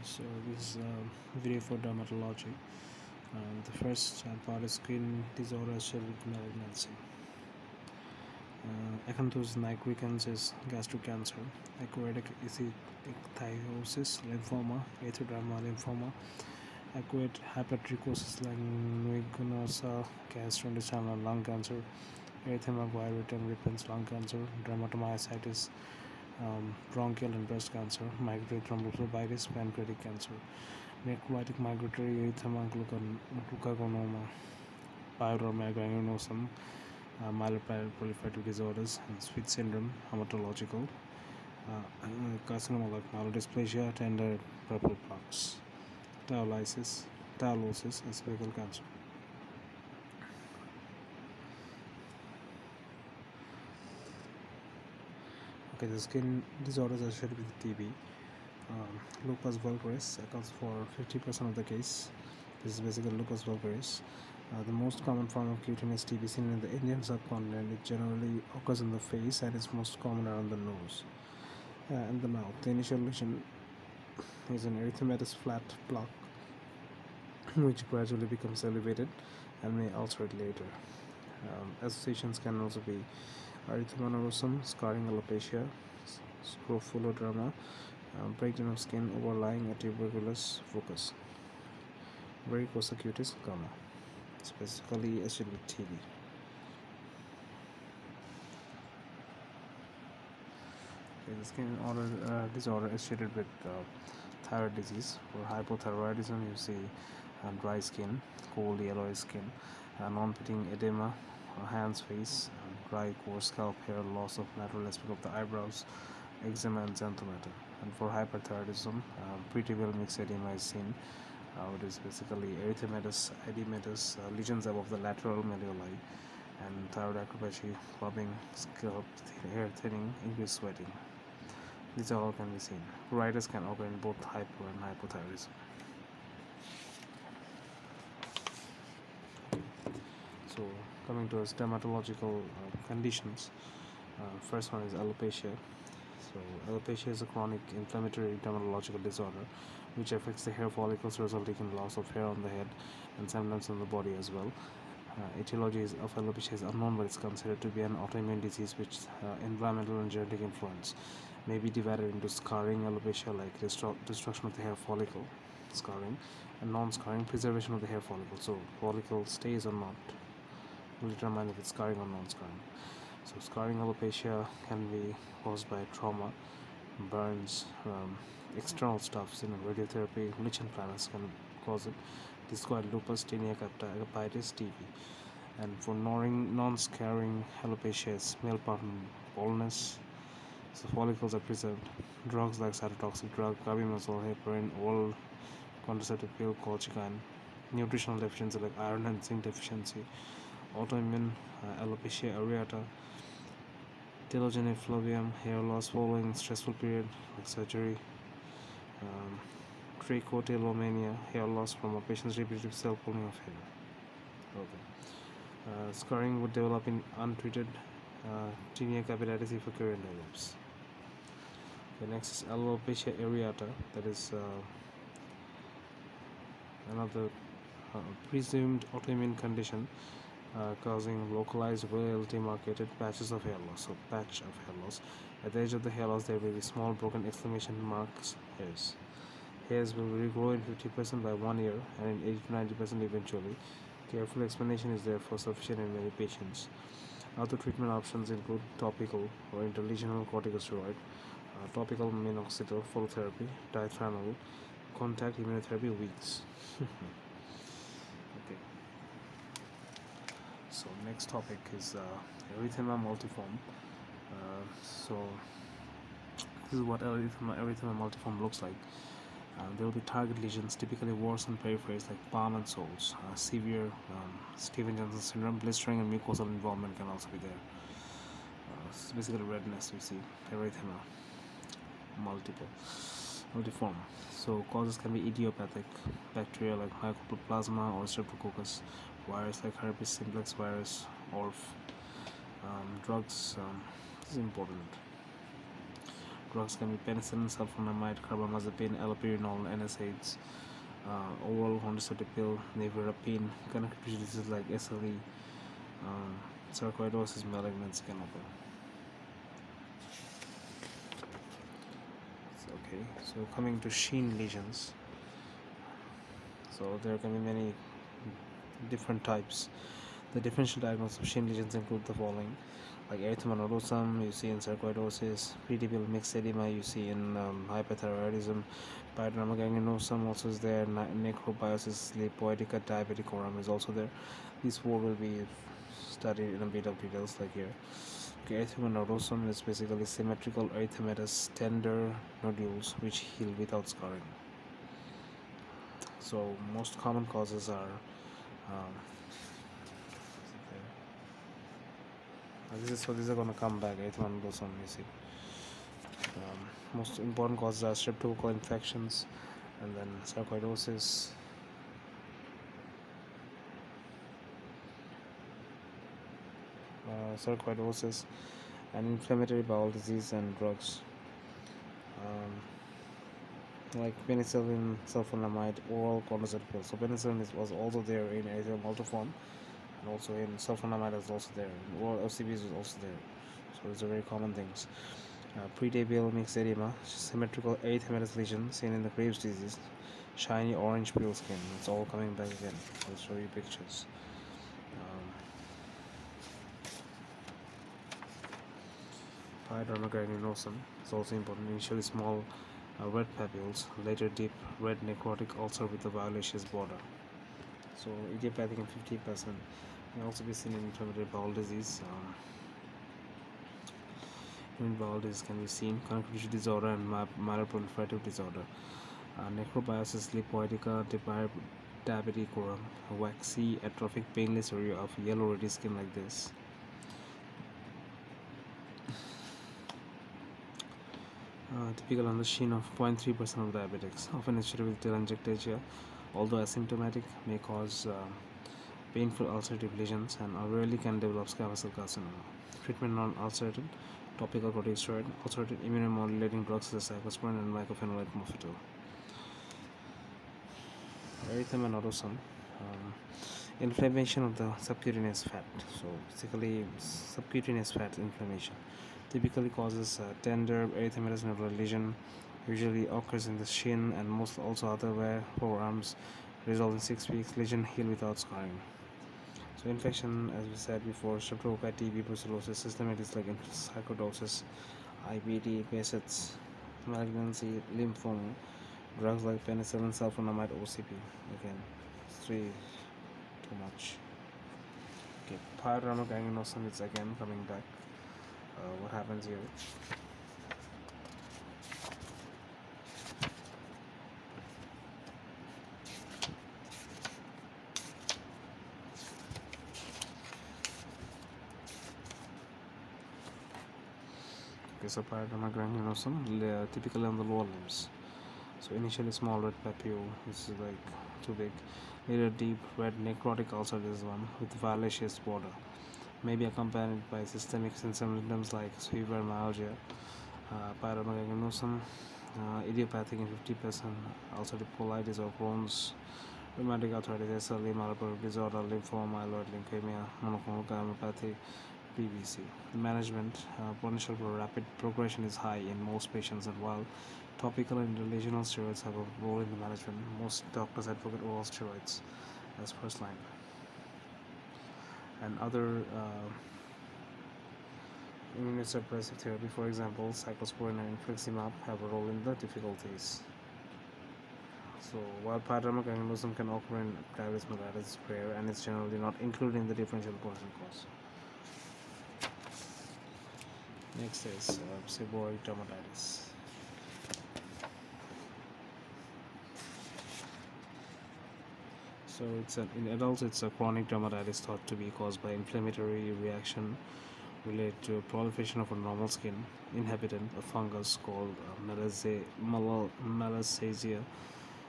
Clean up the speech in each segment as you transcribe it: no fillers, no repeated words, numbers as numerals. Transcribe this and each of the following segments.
So this is a video for dermatology. The first part is skin disorder associated with malignancy. Acanthosis nigricans is gastric cancer, acquired ichthyosis lymphoma, erythroderma lymphoma, acquired hypertrichosis lanuginosa, gastrointestinal lung cancer, erythema virutum repens lung cancer, dermatomyositis, bronchial and breast cancer, migratory thrombophlebitis, pancreatic cancer, necrolytic migratory erythema glucagonoma, pyoderma gangrenosum, myeloproliferative disorders, and Sweet syndrome, hematological, carcinoma like myelodysplasia, tender purple plaques, tylosis, and cervical cancer. Okay, the skin disorders associated with TB. Lupus vulgaris accounts for 50% of the case. This is basically lupus vulgaris. The most common form of cutaneous TB seen in the Indian subcontinent. It generally occurs in the face and is most common around the nose and the mouth. The initial lesion is an erythematous flat plaque which gradually becomes elevated and may ulcerate later. Associations can also be erythema nodosa, scarring alopecia, scrofuloderma, breakdown of skin overlying a tuberculous focus, varicose-cutis gamma, specifically associated with TB. Okay, the skin disorder associated with thyroid disease. For hypothyroidism, you see dry skin, cold yellowish skin, non-pitting edema, hands, face, dry, coarse scalp hair, loss of lateral aspect of the eyebrows, eczema, and xanthomata. And for hyperthyroidism, pretibial mixed edema is seen, which is basically erythematous, edematous lesions above the lateral malleoli, and thyroid acropathy, clubbing, scalp hair thinning, increased sweating. These all can be seen. Pruritus can occur in both hypo and hypothyroidism. So, coming to us dermatological conditions. First one is alopecia. So, alopecia is a chronic inflammatory dermatological disorder which affects the hair follicles, resulting in loss of hair on the head and sometimes on the body as well. Etiology of alopecia is unknown, but it's considered to be an autoimmune disease which environmental and genetic influence may be divided into scarring alopecia, like destruction of the hair follicle, scarring, and non-scarring, preservation of the hair follicle. So follicle stays or not will determine if it's scarring or non-scarring. So scarring alopecia can be caused by trauma, burns, external stuffs, radiotherapy, lichen planus can cause it. This is called lupus, tinea capitis, TB. And for non-scarring alopecia is male pattern baldness. So follicles are preserved. Drugs like cytotoxic drug, carbimazole, heparin, oral contraceptive pill, colchicine, nutritional deficiency like iron and zinc deficiency, autoimmune alopecia areata, telogen effluvium, hair loss following stressful period like surgery, trichotillomania, hair loss from a patient's repetitive cell pulling of hair. Okay. Scarring would develop in untreated tinea capitis if a current develops. Okay, next is alopecia areata, that is another presumed autoimmune condition causing localized, well demarcated patches of hair loss. So, patch of hair loss. At the edge of the hair loss, there will be small broken exclamation marks hairs. Hairs will regrow in 50% by 1 year and in 80 to 90% eventually. Careful explanation is therefore sufficient in many patients. Other treatment options include topical or interlesional corticosteroid, topical minoxidil phototherapy, diethranol, contact immunotherapy weeks. Okay. So next topic is erythema multiforme. So this is what erythema multiforme looks like. There will be target lesions, typically worse on peripheries like palm and soles. Severe Stevens-Johnson syndrome, blistering and mucosal involvement can also be there. It's basically redness we see, erythema multiforme. So causes can be idiopathic, bacteria like mycoplasma or streptococcus, virus like herpes simplex virus, ORF. Drugs is important. drugs can be penicillin, sulfonamide, carbamazepine, allopurinol, NSAIDs, oral contraceptive pill, nevirapine. Connective tissue diseases like SLE, sarcoidosis, malignancy can occur. Okay, so coming to Sheen lesions, so there can be many different types. The differential diagnosis of Sheen lesions include the following, like erythema nodosum you see in sarcoidosis, pretibial mixed edema you see in hyperthyroidism, pyoderma gangrenosum also is there, necrobiosis lipoidica diabeticorum is also there. These four will be studied in a bit of details like here. Okay, erythema nodosum is basically symmetrical erythematous tender nodules which heal without scarring. So most common causes are these are going to come back. Erythema nodosum you see. Most important causes are streptococcal infections and then sarcoidosis, and inflammatory bowel disease and drugs like penicillin, sulfonamide, oral contraceptive pills. So penicillin was also there in erythema multiforme, and also in sulfonamide is also there. Oral OCBs is also there. So these are very common things. Pretibial mixed edema, symmetrical erythematous lesion seen in the Graves' disease, shiny orange pale skin. It's all coming back again. I'll show you pictures. Pyoderma gangrenosum is also important. Initially small red papules, later deep red necrotic ulcer with a violaceous border. So idiopathic in 50%. May also be seen in inflammatory bowel disease. Bowel disease can be seen, connective tissue disorder and myeloproliferative disorder. Necrobiosis lipoidica diabeticorum, waxy, atrophic, painless area of yellow reddish skin like this. Typical on the sheen of 0.3% of diabetics, often associated with telangiectasia, although asymptomatic, may cause painful ulcerative lesions and rarely can develop squamous cell carcinoma. Treatment non-ulcerated, topical corticosteroid, ulcerated immunomodulating drugs such as cyclosporin and mycophenolate mofetil. Erythema nodosum, inflammation of the subcutaneous fat. So basically, subcutaneous fat inflammation typically causes tender erythematous nodal lesion. Usually occurs in the shin and most also other forearms. Resolve in 6 weeks. Lesion heal without scarring. So infection, as we said before, streptococci, TB, brucellosis, systemitis like sarcoidosis, IBD, PSH, malignancy, lymphoma, drugs like penicillin, sulfonamide, OCP. Again, 3 too much. Okay, pyoderma gangrenosum is again coming back. What happens here? Okay, so pyoderma gangrenosum typically on the lower limbs. So initially small red papule, this is like too big. Later deep red necrotic ulcer, this one with violaceous border. May be accompanied by systemic symptoms like fever and myalgia. Pyoderma gangrenosum, idiopathic in 50%, ulcerative colitis or Crohn's, rheumatic arthritis, SLE, myeloproliferative disorder, lymphoma, myeloid leukemia, monoclonal gammopathy, PBC. Management, potential for rapid progression is high in most patients, and while topical and lesional steroids have a role in the management, most doctors advocate oral steroids as first line. And other immunosuppressive therapy, for example, cyclosporin and infliximab, have a role in the difficulties. So while pyoderma gangrenosum can occur in gravis mellitus, it's rare and it's generally not included in the differential poison cause. Next is seborrheic dermatitis. So in adults, it's a chronic dermatitis thought to be caused by inflammatory reaction related to proliferation of a normal skin inhabitant, a fungus called Malassezia,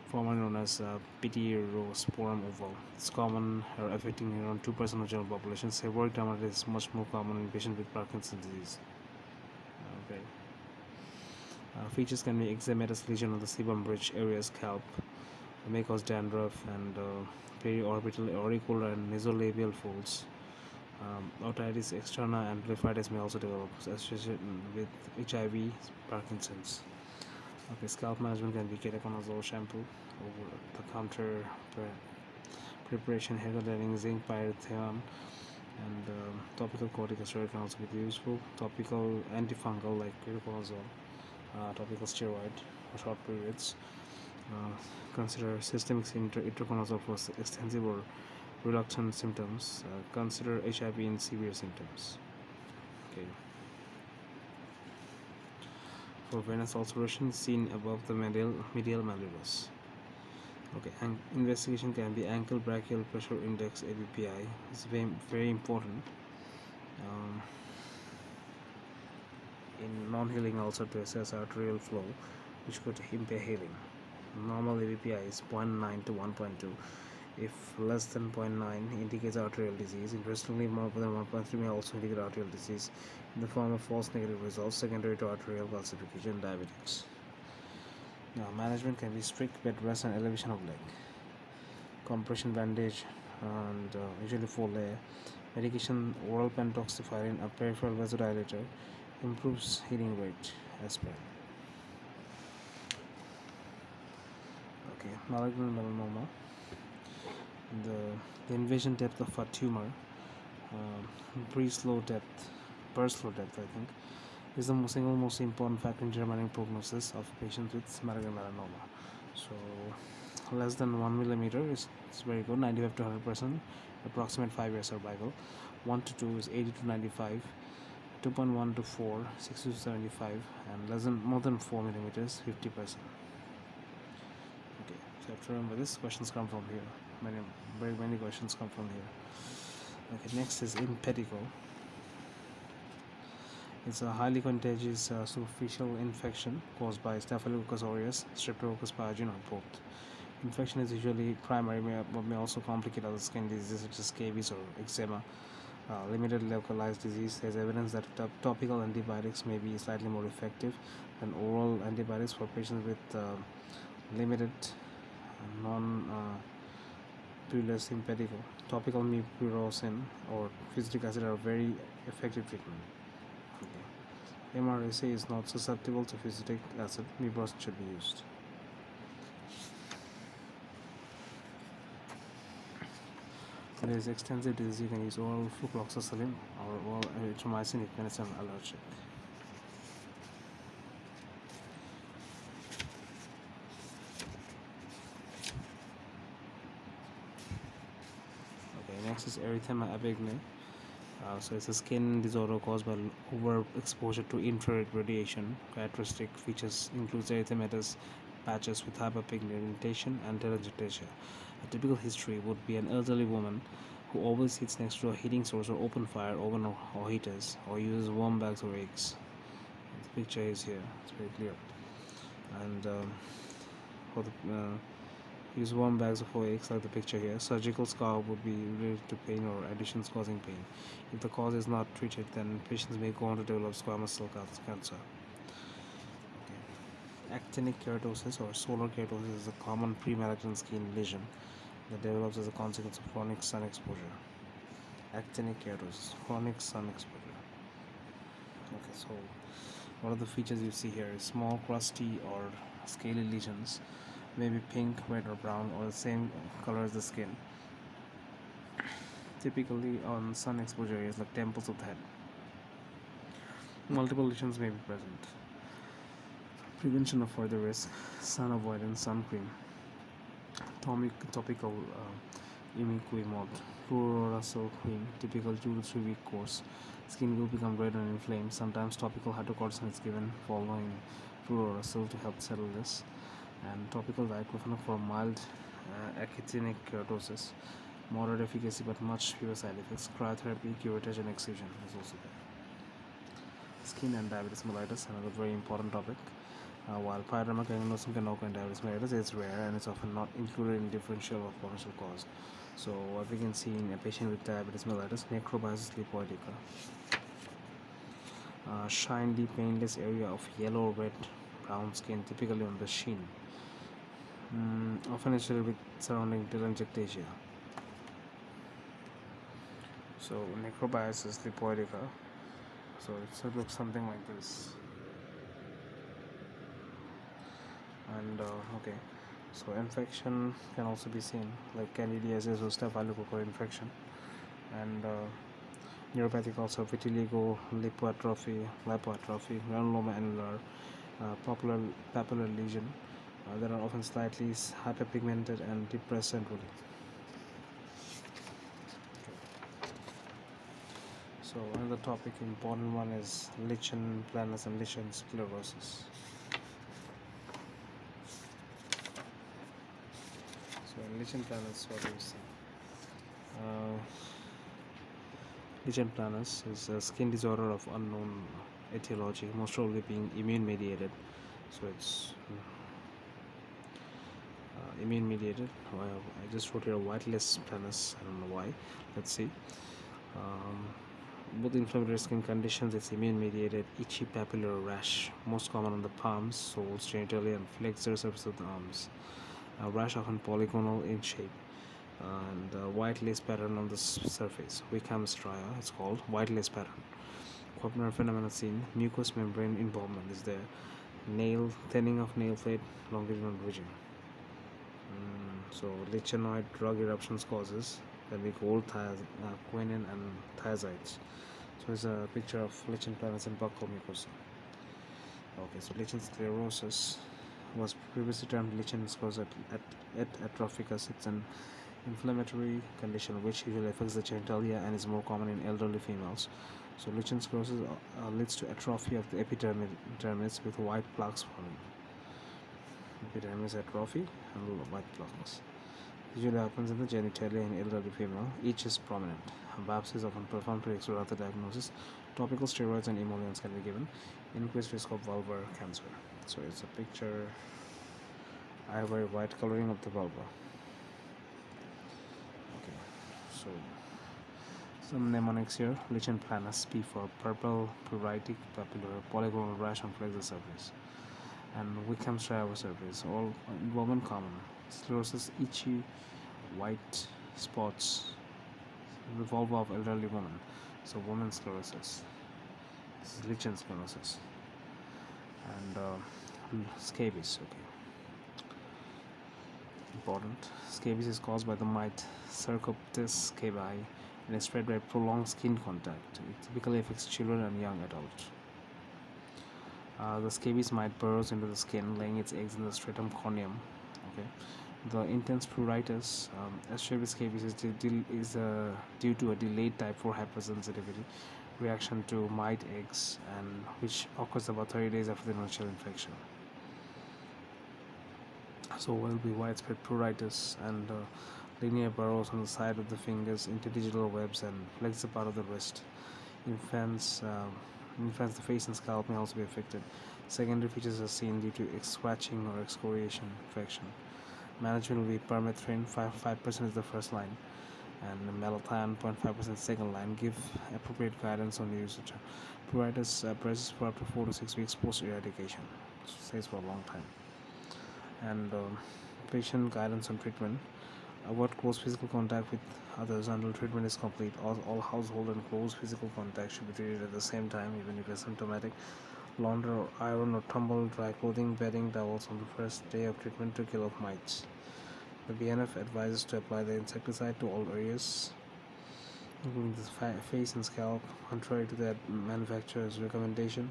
formerly known as Pityrosporum oval. It's common or affecting around 2% of general population. Seborrheic dermatitis is much more common in patients with Parkinson's disease. Okay. Features can be eczematous lesion on the sebum bridge area, scalp, may cause dandruff, and periorbital, auricular, and nasolabial folds. Otitis externa and blepharitis may also develop associated with HIV, Parkinson's. Okay, scalp management can be ketoconazole shampoo, over-the-counter preparation, hair coloring, zinc pyrithione, and topical corticosteroid can also be useful. Topical antifungal like ketoconazole, topical steroid for short periods. Consider systemic itraconazole for extensive or reluctant symptoms. Consider HIV in severe symptoms. Okay. For venous ulceration seen above the medial malleolus. Okay, and investigation can be ankle brachial pressure index (ABPI). It's very important in non-healing ulcer to assess arterial flow, which could impair healing. Normal ABPI is 0.9 to 1.2. If less than 0.9 indicates arterial disease. Interestingly, more than 1.3 may also indicate arterial disease in the form of false negative results secondary to arterial calcification and diabetics. Now, management can be strict bed rest and elevation of leg, compression bandage, and usually 4-layer medication. Oral pentoxifylline, a peripheral vasodilator, improves healing rate as per. Okay, malignant melanoma. The invasion depth of a tumor, burst slow depth, I think, is the single most important factor in determining prognosis of patients with malignant melanoma. So, less than 1 millimeter is very good, 95 to 100%, approximate 5-year survival. 1 to 2 is 80 to 95, 2.1 to 4, 60 to 75, and more than 4 millimeters, 50%. Okay, so you have to remember this. Questions come from here. Very many questions come from here. Okay, next is impetigo. It's a highly contagious superficial infection caused by Staphylococcus aureus, Streptococcus pyogenes, or both. Infection is usually primary, but may also complicate other skin diseases such as scabies or eczema. Limited localized disease. There's evidence that topical antibiotics may be slightly more effective than oral antibiotics for patients with limited non-bullous impetigo. Topical mupirocin or fusidic acid are very effective treatment. Okay. Mrcp is not susceptible to fusidic acid. Mupirocin should be used. There is extensive disease. You can use oral flucloxacillin or oral erythromycin if it's an allergic. Okay, next is erythema apigne. So it's a skin disorder caused by overexposure to infrared radiation. Characteristic features includes erythematous patches with hyperpigmentation and telangiectasia. A typical history would be an elderly woman who always sits next to a heating source or open fire oven or heaters, or uses warm bags or eggs. The picture is here, it's very clear. And for the use warm bags or eggs like the picture here. Surgical scar would be related to pain or adhesions causing pain. If the cause is not treated, then patients may go on to develop squamous cell cancer. Actinic keratosis or solar keratosis is a common pre-malignant skin lesion that develops as a consequence of chronic sun exposure. Actinic keratosis, chronic sun exposure. Okay, so what are the features you see here? Small, crusty, or scaly lesions, maybe pink, red, or brown, or the same color as the skin. Typically on sun exposure areas like temples of the head. Multiple lesions may be present. Prevention of further risk: sun avoidance, sun cream, topical imiquimod, fluorouracil cream, typical 2 to 3 week course. Skin will become red and inflamed. Sometimes topical hydrocortisone is given following fluorouracil to help settle this. And topical diclofenac for mild actinic keratosis, moderate efficacy but much fewer side effects. Cryotherapy, curettage, and excision is also there. Skin and diabetes mellitus, another very important topic. While pyoderma gangrenosum can occur in diabetes mellitus, it's rare and it's often not included in differential or potential cause. So what we can see in a patient with diabetes mellitus: necrobiosis lipoidica, shiny painless area of yellow or red brown skin, typically on the shin, often associated with surrounding telangiectasia. So necrobius is lipoidica. So it looks something like this. And okay, so infection can also be seen like candidiasis or staphylococcal infection, and neuropathic also vitiligo, lipoatrophy, granuloma annular, papillary lesion that are often slightly hyperpigmented and depressed centrally. So another topic, important one, is lichen planus and lichen sclerosis. So in lichen planus, what do you see? Lichen planus is a skin disorder of unknown etiology, most probably being immune mediated. So it's immune mediated. I just wrote here whiteless planus. I don't know why. Let's see. Both inflammatory skin conditions, it's immune mediated, itchy papillary rash, most common on the palms, soles, genitalia, and flexor surface of the arms. A rash often polygonal in shape, and white lace pattern on the surface. Wickham's stria, it's called white lace pattern. Common phenomena seen: mucous membrane involvement is there, nail thinning of nail plate, longitudinal ridging. So lichenoid drug eruptions causes can be gold, quinine, and thiazides. So it's a picture of lichen planus and buccal mucosa. Okay, so lichen sclerosis was previously termed lichen sclerosis atrophicus. It's an inflammatory condition which usually affects the genitalia and is more common in elderly females. So lichen sclerosis leads to atrophy of the epidermis with white plaques forming. Epidermis atrophy and white plaques. Usually happens in the genitalia in elderly female. Each is prominent. Biopsy is often performed to explore other diagnosis. Topical steroids and emollients can be given. Increased risk of vulvar cancer. So it's a picture. I have very white coloring of the vulva. Okay, so some mnemonics here. Lichen planus, P for purple, pruritic, papillary, polygonal rash on flexor surface, and Wickham's stria surface. All involvement common. Sclerosis, itchy, white spots, the vulva of elderly woman. So women's sclerosis. This is lichen sclerosis. And scabies. Okay. Important. Scabies is caused by the mite Mrcp scabi and is spread by prolonged skin contact. It typically affects children and young adults. The scabies mite burrows into the skin, laying its eggs in the stratum corneum. Okay. The intense pruritus associated with scabies is due to a delayed type 4 hypersensitivity reaction to mite eggs, and which occurs about 30 days after the initial infection. So will be widespread pruritus and linear burrows on the side of the fingers, interdigital webs, and flexor part of the wrist. Infants, the face and scalp may also be affected. Secondary features are seen due to scratching or excoriation infection. Management will be permethrin, 5% is the first line, and malathion, 0.5% second line. Give appropriate guidance on usage. Pruritus persists for up to 4 to 6 weeks post eradication. It stays for a long time. And patient guidance on treatment. Avoid close physical contact with others until treatment is complete. All household and close physical contact should be treated at the same time, even if asymptomatic. Launder, iron, or tumble dry clothing, bedding, towels on the first day of treatment to kill off mites. The BNF advises to apply the insecticide to all areas, including the face and scalp. Contrary to the manufacturer's recommendation,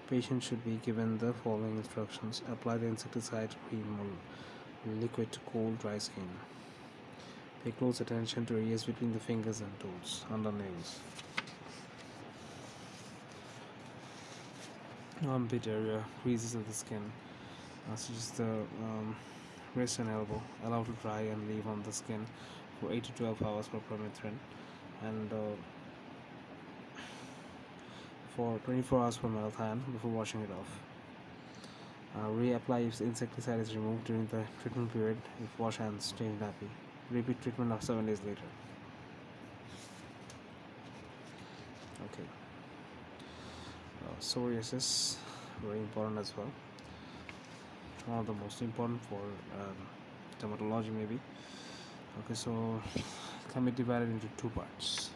patients should be given the following instructions: apply the insecticide cream or liquid to cold, dry skin. Pay close attention to areas between the fingers and toes, under nails. Armpit area, creases of the skin, such as the wrist and elbow, allow to dry and leave on the skin for 8 to 12 hours for permethrin, and for 24 hours for malathion before washing it off. Reapply if insecticide is removed during the treatment period. If wash hands, change nappy. Repeat treatment of 7 days later. Okay. Psoriasis, very important as well. one of the most important for dermatology maybe. Okay, so it can be divided into two parts.